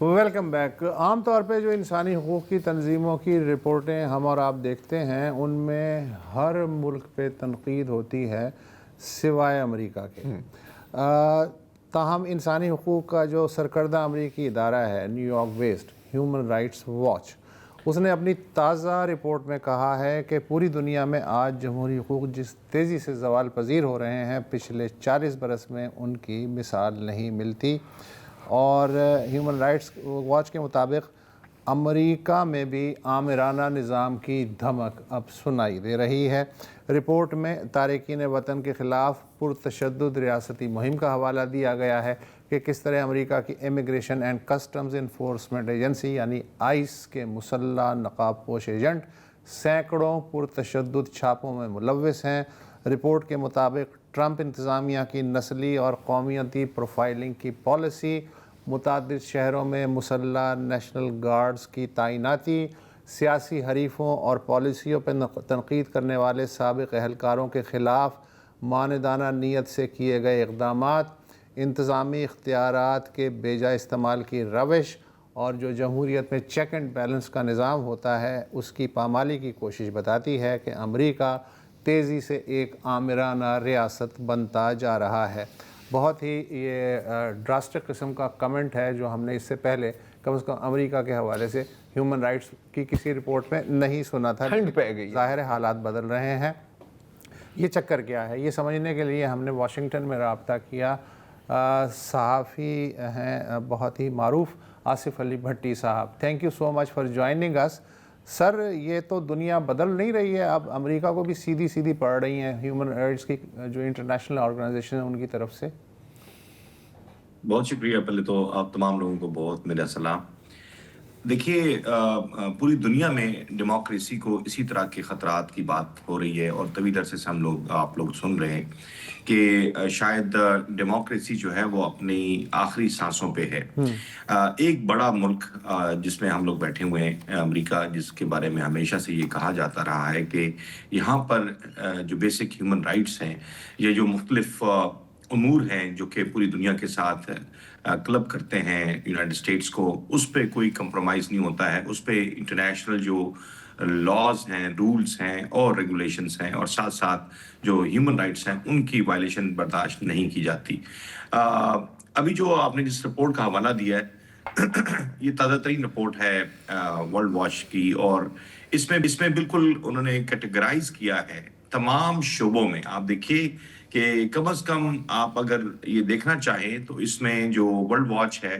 Welcome back. عام طور پہ جو انسانی حقوق کی تنظیموں کی رپورٹیں ہم اور آپ دیکھتے ہیں ان میں ہر ملک پہ تنقید ہوتی ہے سوائے امریکہ کے. تاہم انسانی حقوق کا جو سرکردہ امریکی ادارہ ہے New York based Human Rights Watch, اس نے اپنی تازہ رپورٹ میں کہا ہے کہ پوری دنیا میں آج جمہوری حقوق جس تیزی سے زوال پذیر ہو رہے ہیں پچھلے 40 برس میں ان کی مثال نہیں ملتی. اور ہیومن رائٹس واچ کے مطابق امریکہ میں بھی آمرانہ نظام کی دھمک اب سنائی دے رہی ہے. رپورٹ میں تارکین وطن کے خلاف پرتشدد ریاستی مہم کا حوالہ دیا گیا ہے کہ کس طرح امریکہ کی immigration and customs enforcement agency یعنی آئس کے مسلح نقاب پوش ایجنٹ سینکڑوں پرتشدد چھاپوں میں ملوث ہیں. رپورٹ کے مطابق ٹرمپ انتظامیہ کی نسلی اور قومیتی پروفائلنگ کی پالیسی، متعدد شہروں میں مسلح نیشنل گارڈز کی تعیناتی، سیاسی حریفوں اور پالیسیوں پر تنقید کرنے والے سابق اہلکاروں کے خلاف ماندانہ نیت سے کیے گئے اقدامات، انتظامی اختیارات کے بیجا استعمال کی روش اور جو جمہوریت میں چیک اینڈ بیلنس کا نظام ہوتا ہے اس کی پامالی کی کوشش بتاتی ہے کہ امریکہ تیزی سے ایک آمرانہ ریاست بنتا جا رہا ہے. بہت ہی یہ ڈراسٹک قسم کا کمنٹ ہے جو ہم نے اس سے پہلے کم از کم امریکہ کے حوالے سے ہیومن رائٹس کی کسی رپورٹ میں نہیں سنا تھا. ٹھنڈ پہ گئی. ظاہر ہے حالات بدل رہے ہیں. یہ چکر کیا ہے یہ سمجھنے کے لیے ہم نے واشنگٹن میں رابطہ کیا. صحافی ہیں بہت ہی معروف Asif Ali Bhatti sahab. Thank you so much for joining اس. سر یہ تو دنیا بدل نہیں رہی ہے، اب امریکہ کو بھی سیدھی پڑ رہی ہیں ہیومن رائٹس کی جو انٹرنیشنل آرگنائزیشن ہے ان کی طرف سے. بہت شکریہ. پہلے تو آپ تمام لوگوں کو بہت میرا سلام. دیکھیے پوری دنیا میں ڈیموکریسی کو اسی طرح کے خطرات کی بات ہو رہی ہے اور طویل عرصے سے آپ لوگ سن رہے ہیں کہ شاید ڈیموکریسی جو ہے وہ اپنی آخری سانسوں پہ ہے. ایک بڑا ملک جس میں ہم لوگ بیٹھے ہوئے ہیں امریکہ، جس کے بارے میں ہمیشہ سے یہ کہا جاتا رہا ہے کہ یہاں پر جو بیسک ہیومن رائٹس ہیں، یہ جو مختلف امور ہیں جو کہ پوری دنیا کے ساتھ کلب کرتے ہیں یونائٹڈ اسٹیٹس کو، اس پہ کوئی کمپرومائز نہیں ہوتا ہے. اس پہ انٹرنیشنل جو لاز ہیں، رولز ہیں اور ریگولیشنز ہیں اور ساتھ ساتھ جو ہیومن رائٹس ہیں ان کی وائلیشن برداشت نہیں کی جاتی. ابھی جو آپ نے جس رپورٹ کا حوالہ دیا ہے یہ تازہ ترین رپورٹ ہے ورلڈ واچ کی، اور اس میں بالکل انہوں نے کیٹیگرائز کیا ہے تمام شعبوں میں. آپ دیکھیے کہ کم از کم آپ اگر یہ دیکھنا چاہیں تو اس میں جو ورلڈ واچ ہے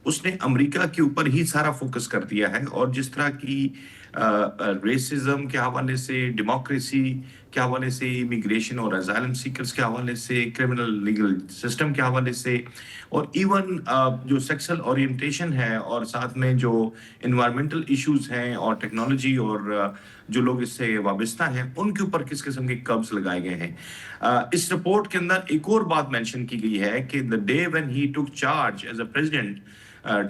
اس نے امریکہ کے اوپر ہی سارا فوکس کر دیا ہے، اور جس طرح کی ریسزم کے حوالے سے، ڈیموکریسی کے حوالے سے، امیگریشن اور اسائلم سیکرز کے حوالے سے، کرمنل لیگل سسٹم کے حوالے سے، اور ایون جو سیکسل اورینٹیشن ہے اور ساتھ میں جو انوائرمنٹل ایشوز ہیں اور ٹیکنالوجی اور جو لوگ اس سے وابستہ ہیں ان کے اوپر کس قسم کے قبض لگائے گئے ہیں. اس رپورٹ کے اندر ایک اور بات مینشن کی گئی ہے کہ the day when he took charge as a president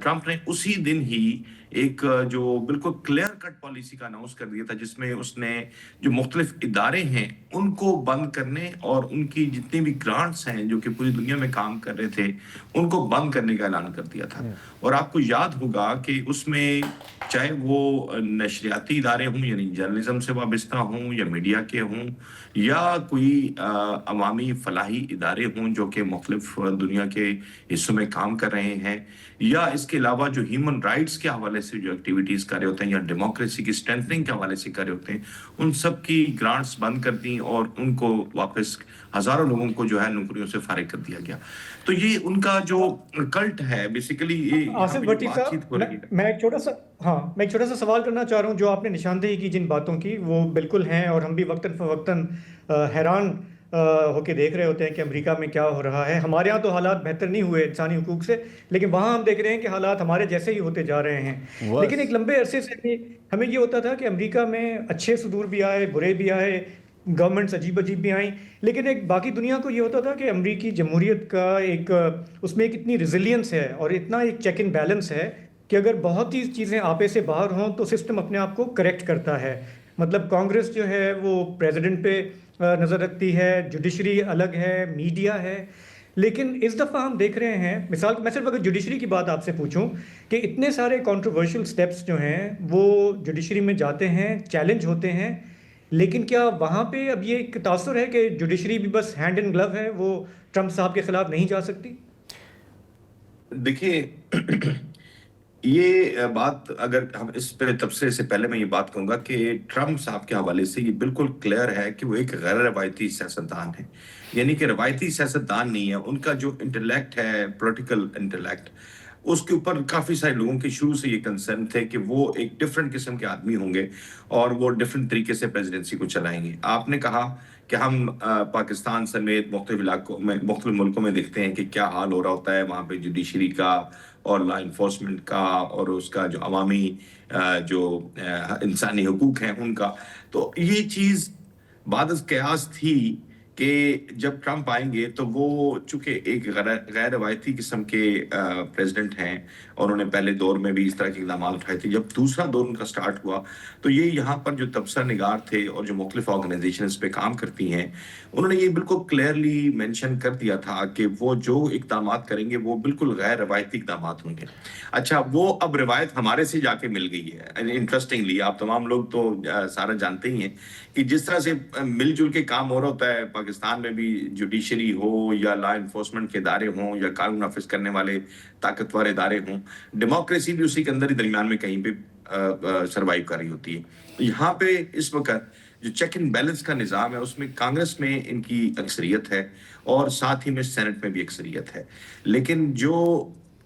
Trump نے اسی دن ہی ایک جو بالکل کلیئر کٹ پالیسی کا اناؤنس کر دیا تھا، جس میں اس نے جو مختلف ادارے ہیں ان کو بند کرنے اور ان کی جتنی بھی گرانٹس ہیں جو کہ پوری دنیا میں کام کر رہے تھے ان کو بند کرنے کا اعلان کر دیا تھا. اور آپ کو یاد ہوگا کہ اس میں چاہے وہ نشریاتی ادارے ہوں یعنی جرنلزم سے وابستہ ہوں یا میڈیا کے ہوں یا کوئی عوامی فلاحی ادارے ہوں جو کہ مختلف دنیا کے حصوں میں کام کر رہے ہیں، یا اس کے علاوہ جو ہیومن رائٹس کے حوالے سے جو ایکٹیویٹیز کر رہے ہوتے ہیں یا ڈیموکریسی کی اسٹرینتھنگ کے حوالے سے کر رہے ہوتے ہیں، ان سب کی گرانٹس بند کر دیں اور ان کو واپس ہزاروں لوگوں کو جو ہے نوکریوں سے فارغ کر دیا گیا. تو یہ ان کا جو کلٹ ہے بیسیکلی. آصف بھٹی صاحب میں ایک چھوٹا سا سوال کرنا چاہ رہا ہوں. جو آپ نے نشاندہی کی جن باتوں کی وہ بالکل ہیں، اور ہم بھی وقتاً فوقتاً حیران ہو کے دیکھ رہے ہوتے ہیں کہ امریکہ میں کیا ہو رہا ہے. ہمارے ہاں تو حالات بہتر نہیں ہوئے انسانی حقوق سے، لیکن وہاں ہم دیکھ رہے ہیں کہ حالات ہمارے جیسے ہی ہوتے جا رہے ہیں. لیکن ایک لمبے عرصے سے ہمیں یہ ہوتا تھا کہ امریکہ میں اچھے صدور بھی آئے، برے بھی آئے، گورنمنٹس عجیب بھی آئیں، لیکن ایک باقی دنیا کو یہ ہوتا تھا کہ امریکی جمہوریت کا ایک اس میں ایک اتنی ریزیلینس ہے اور اتنا ایک چیک اینڈ بیلنس ہے کہ اگر بہت ہی چیزیں آپے سے باہر ہوں تو سسٹم اپنے آپ کو کریکٹ کرتا ہے. مطلب کانگریس جو ہے وہ پریزیڈنٹ پہ نظر رکھتی ہے، جوڈیشری الگ ہے، میڈیا ہے. لیکن اس دفعہ ہم دیکھ رہے ہیں مثال میں صرف اگر جوڈیشری کی بات آپ سے پوچھوں کہ اتنے سارے کنٹروورشل سٹیپس جو ہیں وہ جوڈیشری میں جاتے ہیں، چیلنج ہوتے ہیں، لیکن کیا وہاں پہ اب یہ ایک تاثر ہے کہ جوڈیشری بھی بس ہینڈ ان گلو ہے، وہ ٹرمپ صاحب کے خلاف نہیں جا سکتی؟ دیکھیے یہ بات اگر ہم اس پہ تبصرے سے پہلے میں یہ بات کہوں گا کہ ٹرمپ صاحب کے حوالے سے یہ بالکل کلیئر ہے کہ وہ ایک غیر روایتی سیاستدان ہے، یعنی کہ روایتی سیاستدان نہیں ہے، ان کا جو انٹلیکٹ ہے، پولیٹیکل انٹلیکٹ، اس کے اوپر کافی سارے لوگوں کے شروع سے یہ کنسرن تھے کہ وہ ایک ڈیفرنٹ قسم کے آدمی ہوں گے اور وہ ڈیفرنٹ طریقے سے پریزیڈنسی کو چلائیں گے۔ آپ نے کہا کہ ہم پاکستان سمیت مختلف علاقوں میں، مختلف ملکوں میں دیکھتے ہیں کہ کیا حال ہو رہا ہوتا ہے وہاں پہ جوڈیشری کا اور لا انفورسمنٹ کا اور اس کا جو عوامی جو انسانی حقوق ہیں ان کا، تو یہ چیز بعد از قیاس تھی کہ جب ٹرمپ آئیں گے تو وہ چونکہ ایک غیر روایتی قسم کے پریزیڈنٹ ہیں اور انہوں نے پہلے دور میں بھی اس طرح کے اقدامات اٹھائے تھے، جب دوسرا دور ان کا سٹارٹ ہوا تو یہ یہاں پر جو تبصرہ نگار تھے اور جو مختلف آرگنائزیشن اس پہ کام کرتی ہیں، انہوں نے یہ بالکل کلیئرلی مینشن کر دیا تھا کہ وہ جو اقدامات کریں گے وہ بالکل غیر روایتی اقدامات ہوں گے۔ اچھا، وہ اب روایت ہمارے سے جا کے مل گئی ہے۔ انٹرسٹنگلی آپ تمام لوگ تو سارا جانتے ہی ہیں کہ جس طرح سے مل جل کے کام ہو رہا ہوتا ہے پاکستان میں بھی، جوڈیشری ہو یا لا انفورسمنٹ کے ادارے ہوں یا قانون نافذ کرنے والے طاقتور ادارے ہوں، ڈیموکریسی بھی اسی کے اندر ہی درمیان میں کہیں پہ سروائیو کر رہی ہوتی ہے۔ یہاں پہ اس وقت جو چیک اینڈ بیلنس کا نظام ہے اس میں کانگریس میں ان کی اکثریت ہے اور ساتھ ہی میں سینٹ میں بھی اکثریت ہے، لیکن جو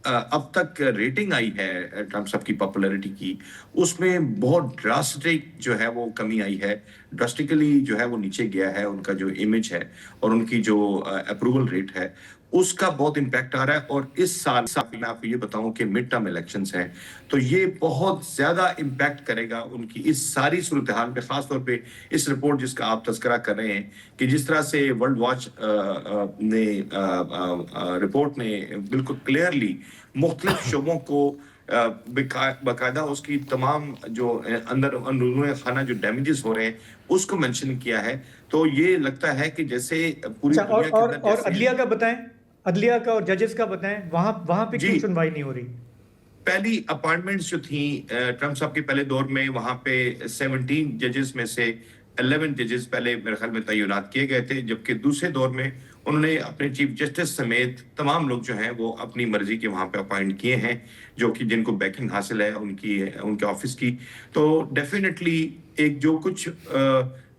اب تک ریٹنگ آئی ہے ٹرمپ صاحب کی پاپولیرٹی کی، اس میں بہت ڈراسٹک جو ہے وہ کمی آئی ہے، ڈراسٹکلی جو ہے وہ نیچے گیا ہے ان کا جو امیج ہے اور ان کی جو اپروول ریٹ ہے، اس کا بہت امپیکٹ آ رہا ہے۔ اور اس سال میں آپ کو یہ بتاؤں کہ مڈ ٹرم الیکشنز ہیں تو یہ بہت زیادہ امپیکٹ کرے گا ان کی اس ساری صورتحال پہ، خاص طور پہ اس رپورٹ جس کا آپ تذکرہ کر رہے ہیں کہ جس طرح سے ورلڈ واچ نے رپورٹ نے بالکل کلیئرلی مختلف شعبوں کو باقاعدہ اس کی تمام جو اندرون خانہ جو ڈیمیجز ہو رہے ہیں اس کو مینشن کیا ہے، تو یہ لگتا ہے کہ جیسے پوری دنیا کے اندر اور عدلیہ کا بتائیں، عدلیہ کا اور ججز کا بتائیں، وہاں پہ کیوں سنوائی نہیں ہو رہی؟ پہلی اپائنٹمنٹس جو تھیں ٹرمپ صاحب کے پہلے دور میں، وہاں پہ 17 ججز میں سے 11 ججز پہلے میرے خیال میں تعینات کیے گئے تھے، جبکہ دوسرے دور میں انہوں نے اپنے چیف جسٹس سمیت تمام لوگ جو ہیں وہ اپنی مرضی کے وہاں پہ اپائنٹ کیے ہیں، جو کہ جن کو بیکنگ حاصل ہے ان کے آفس کی۔ تو ڈیفینیٹلی ایک جو کچھ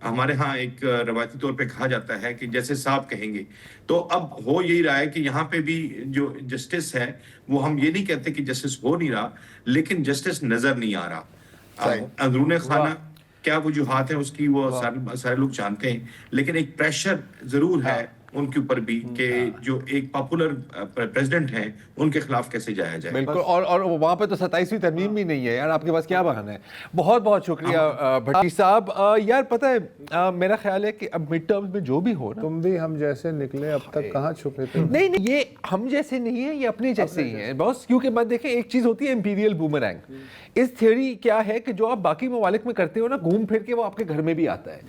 ہمارے ہاں ایک روایتی طور پہ کہا جاتا ہے کہ جیسے صاحب کہیں گے، تو اب ہو یہی رہا ہے کہ یہاں پہ بھی جو جسٹس ہے وہ ہم یہ نہیں کہتے کہ جسٹس ہو نہیں رہا، لیکن جسٹس نظر نہیں آ رہا۔ اندرون خانہ کیا وجوہات ہیں اس کی وہ سارے لوگ جانتے ہیں، لیکن ایک پریشر ضرور ہے ان کے اوپر بھی کہ جو ایک پاپولر پریزیڈنٹ ہیں ان کے خلاف کیسے جایا جائے۔ بالکل، اور وہاں پہ تو 27ویں ترمیم بھی نہیں ہے یار، آپ کے پاس کیا بہانہ ہے۔ بہت بہت شکریہ بھٹی صاحب۔ یار پتہ ہے میرا خیال ہے کہ اب مڈ ٹرمز میں جو بھی ہو نا، تم بھی ہم جیسے نکلے اب تک کہاں چھپے تھے؟ نہیں یہ ہم جیسے نہیں ہیں، یہ اپنے جیسے ہی ہیں بس۔ کیونکہ میں دیکھیں ایک چیز ہوتی ہے امپیریل بومرینگ، اس تھیوری کیا ہے کہ جو آپ باقی ممالک میں کرتے ہو نا، گھوم پھر کے وہ آپ کے گھر میں بھی آتا ہے۔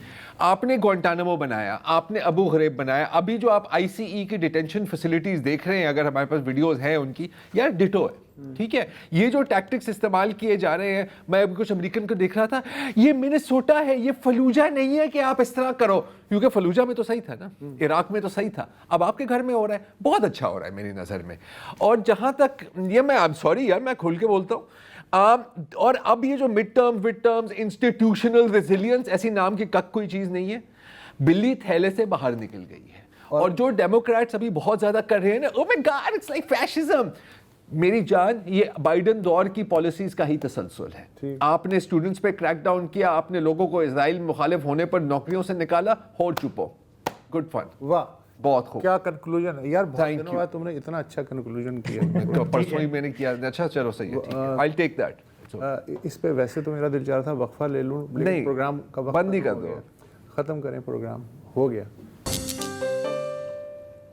آپ نے گوانٹانامو بنایا، آپ نے ابو غریب بنایا، ابھی جو آپ آئی سی ای کی ڈیٹینشن فیسلٹیز دیکھ رہے ہیں، اگر ہمارے پاس ویڈیوز ہیں ان کی، یار ڈٹو ہے، ٹھیک ہے۔ یہ جو ٹیکٹکس استعمال کیے جا رہے ہیں، میں کچھ امریکن کو دیکھ رہا تھا، یہ منیسوٹا ہے، یہ فلوجہ نہیں ہے کہ آپ اس طرح کرو، کیونکہ فلوجہ میں تو صحیح تھا نا، عراق میں تو صحیح تھا، اب آپ کے گھر میں ہو رہا ہے، بہت اچھا ہو رہا ہے میری نظر میں۔ اور جہاں تک یہ میں سوری یار میں کھول کے بولتا ہوں، اور اب یہ جو مڈ ٹرمز انسٹیٹیوشنل ریزیلینس ایسی نام کی کوئی چیز نہیں ہے، بلی تھیلے سے باہر نکل گئی ہے۔ اور جو ڈیموکریٹس ابھی بہت زیادہ کر رہے ہیں نا، او مائی گاڈ اٹس لائک فیشزم، میری جان یہ بائیڈن دور کی پالیسیز کا ہی تسلسل ہے۔ آپ نے اسٹوڈنٹس پہ کریک ڈاؤن کیا، آپ نے لوگوں کو اسرائیل مخالف ہونے پر نوکریوں سے نکالا، ہو چپو، گڈ فن، واہ بہت خوب، کیا کنکلوژن ہے یار، بہت دنوں بعد تم نے اتنا اچھا کنکلوژن کیا۔ تو پرسوں ہی میں نے کیا، اچھا چلو صحیح ہے، ٹھیک ہے، آئی ٹیک دیٹ۔ اس پہ ویسے تو میرا دل چاہ رہا تھا وقفہ لے لوں، لیکن پروگرام کا وقت بند ہی کر دو، ختم کریں، پروگرام ہو گیا۔